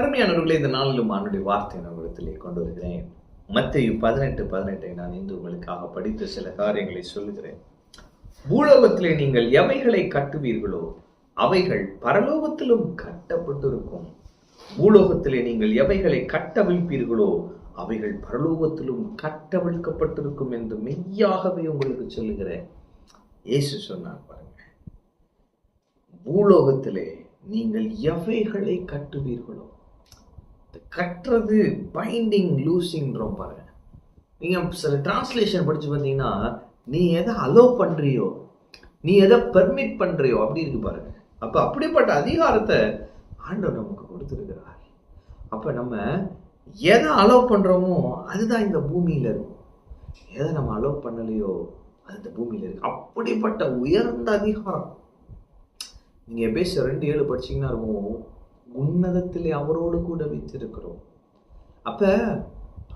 அருமையானவர்களே, இந்த நாளிலும் ஆண்டுடைய வார்த்தை நான் உங்களிடத்திலே கொண்டு வருகிறேன். மத்தேயு 18:18 நான் இன்று உங்களுக்காக படித்த சில காரியங்களை சொல்லுகிறேன். பூலோகத்திலே நீங்கள் எவைகளை கட்டுவீர்களோ அவைகள் பரலோகத்திலும் கட்டப்பட்டிருக்கும். பூலோகத்திலே நீங்கள் எவைகளை கட்டவிழ்ப்பீர்களோ அவைகள் பரலோகத்திலும் கட்டவிழ்க்கப்பட்டிருக்கும் என்று மெய்யாகவே உங்களுக்கு சொல்லுகிறேன். இயேசு சொன்னார் பாருங்க, பூலோகத்திலே நீங்கள் எவைகளை கட்டுவீர்களோ, கட்டுறது பைண்டிங் லூசிங்கிறோம் பாருங்க. நீங்க சில டிரான்ஸ்லேஷன் படிச்சு பார்த்தீங்கன்னா, நீ எதை அலோவ் பண்றியோ, நீ எதை பெர்மிட் பண்றியோ அப்படி இருக்கு பாருங்க. அப்ப அப்படிப்பட்ட அதிகாரத்தை ஆண்டவர் நமக்கு கொடுத்திருக்கிறார். அப்ப நம்ம எதை அலோவ் பண்றோமோ அதுதான் இந்த பூமியில இருக்கும். எதை நம்ம அலோவ் பண்ணலையோ அது இந்த பூமியில இருக்கு. அப்படிப்பட்ட உயர்ந்த அதிகாரம். நீங்க எபேசியர் 2:7 படிச்சீங்கன்னா இருக்கும், உன்னதத்திலே அவரோடு கூட வைத்திருக்கிறோம். அப்ப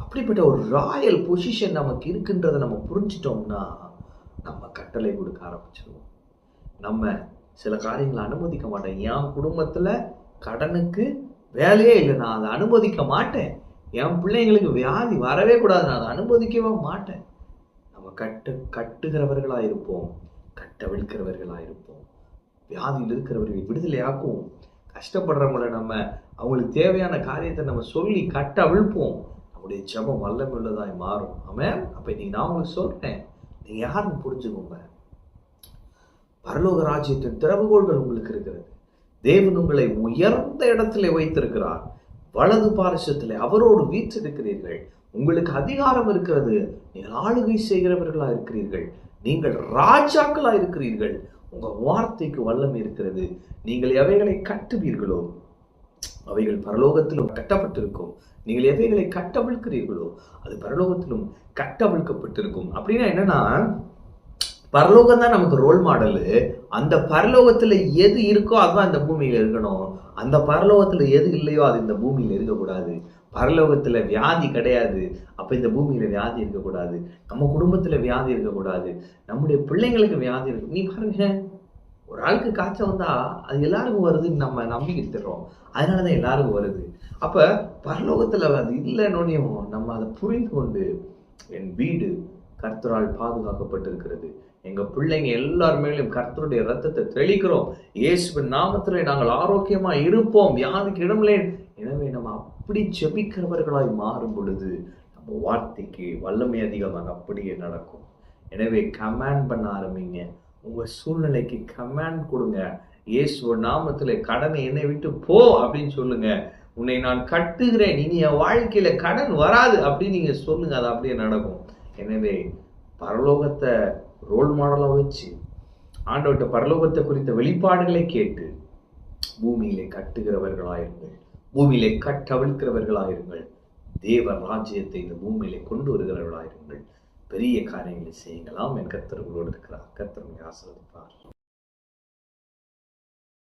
அப்படிப்பட்ட ஒரு ராயல் பொசிஷன் நமக்கு இருக்குன்றதை நம்ம புரிஞ்சிட்டோம்னா நம்ம கட்டளை கொடுக்க ஆரம்பிச்சிருவோம். நம்ம சில காரியங்களை அனுமதிக்க மாட்டேன். என் குடும்பத்துல கடனுக்கு வேலையே இல்லை, நான் அதை அனுமதிக்க மாட்டேன். என் பிள்ளைங்களுக்கு வியாதி வரவே கூடாது, நான் அதை அனுமதிக்கவே மாட்டேன். நம்ம கட்டுகிறவர்களா இருப்போம், கட்டவிழ்க்கிறவர்களா இருப்போம். வியாதியில் இருக்கிறவர்களை விடுதலையாக்குவோம். கஷ்டப்படுறவங்களை நம்ம அவங்களுக்கு தேவையான காரியத்தை நம்ம சொல்லி கட்டவிழ்ப்போம். நம்முடைய ஜெபம் வல்லமையுள்ளதாய் மாறும். ஆமென். அப்ப இன்னைக்கு நான் உங்களுக்கு சொல்றேன், நீங்க யாருன்னு புரிஞ்சுக்கோங்க. பரலோக ராஜ்யத்தின் திறவுகோள்கள் உங்களுக்கு இருக்கிறது. தேவன் உங்களை உயர்ந்த இடத்திலே வைத்திருக்கிறார். வலது பாரிசத்திலே அவரோடு வீற்றிருக்கிறீர்கள். உங்களுக்கு அதிகாரம் இருக்கிறது. நீங்கள் ஆளுகை செய்கிறவர்களா இருக்கிறீர்கள். நீங்கள் ராஜாக்களா இருக்கிறீர்கள். உங்க வார்த்தைக்கு வல்லமை இருக்கிறது. நீங்கள் எவைகளை கட்டுவீர்களோ அவைகள் பரலோகத்திலும் கட்டப்பட்டிருக்கும். நீங்கள் எவைகளை கட்டவிழ்க்கிறீர்களோ அது பரலோகத்திலும் கட்டவிழ்க்கப்பட்டிருக்கும். அப்படின்னா என்னன்னா, பரலோகம் தான் நமக்கு ரோல் மாடலு. அந்த பரலோகத்துல எது இருக்கோ அதுதான் இந்த பூமியில இருக்கணும். அந்த பரலோகத்துல எது இல்லையோ அது இந்த பூமியில இருக்கக்கூடாது. பரலோகத்துல வியாதி கிடையாது, அப்ப இந்த பூமியில வியாதி இருக்கக்கூடாது. நம்ம குடும்பத்துல வியாதி இருக்கக்கூடாது. நம்முடைய பிள்ளைங்களுக்கு வியாதி இருக்கு. நீ பாருங்க, ஒரு ஆளுக்கு காய்ச்சல் வந்தா அது எல்லாருக்கும் வருதுன்னு நம்ம நம்பிக்கிட்டுறோம். அதனாலதான் எல்லாருக்கும் வருது. அப்ப பரலோகத்துல அது இல்லைன்னு நம்ம அதை புரிந்து கொண்டு, என் வீடு கர்த்தரால் பாதுகாக்கப்பட்டிருக்கிறது, எங்க பிள்ளைங்க எல்லார் மேலும் கர்த்தருடைய ரத்தத்தை தெளிக்கிறோம், இயேசுவின் நாமத்திலே நாங்கள் ஆரோக்கியமா இருப்போம், வியாதிக்கு இடமில்லை. எனவே நம்ம அப்படி ஜெபிக்கிறவர்களாய் மாறும் பொழுது நம்ம வார்த்தைக்கு வல்லமை அதிகமாக அப்படியே நடக்கும். எனவே கமாண்ட் பண்ண ஆரம்பிங்க. உங்க சூழ்நிலைக்கு கமாண்ட் கொடுங்க. இயேசுவின் நாமத்திலே கடனை என்னை விட்டு போ அப்படின்னு சொல்லுங்க. உன்னை நான் கட்டுகிறேன், இனி என் வாழ்க்கையில கடன் வராது அப்படின்னு நீங்க சொல்லுங்க. அது அப்படியே நடக்கும். எனவே பரலோகத்தை ரோல் மாடலா வச்சு ஆண்டவர்கிட்ட பரலோகத்தை குறித்த வெளிப்பாடுகளை கேட்டு பூமியிலே கட்டுகிறவர்களாயிருங்கள், பூமியிலே கட்டவிழ்க்கிறவர்களாயிருங்கள். தேவ ராஜ்யத்தை இந்த பூமியிலே கொண்டு வருகிறவர்களாயிருங்கள். பெரிய காரியங்களை செய்யலாம். என் கர்த்தர் உங்களோடு இருக்கிறார். கர்த்தர் உங்களை ஆசீர்வதிப்பார்.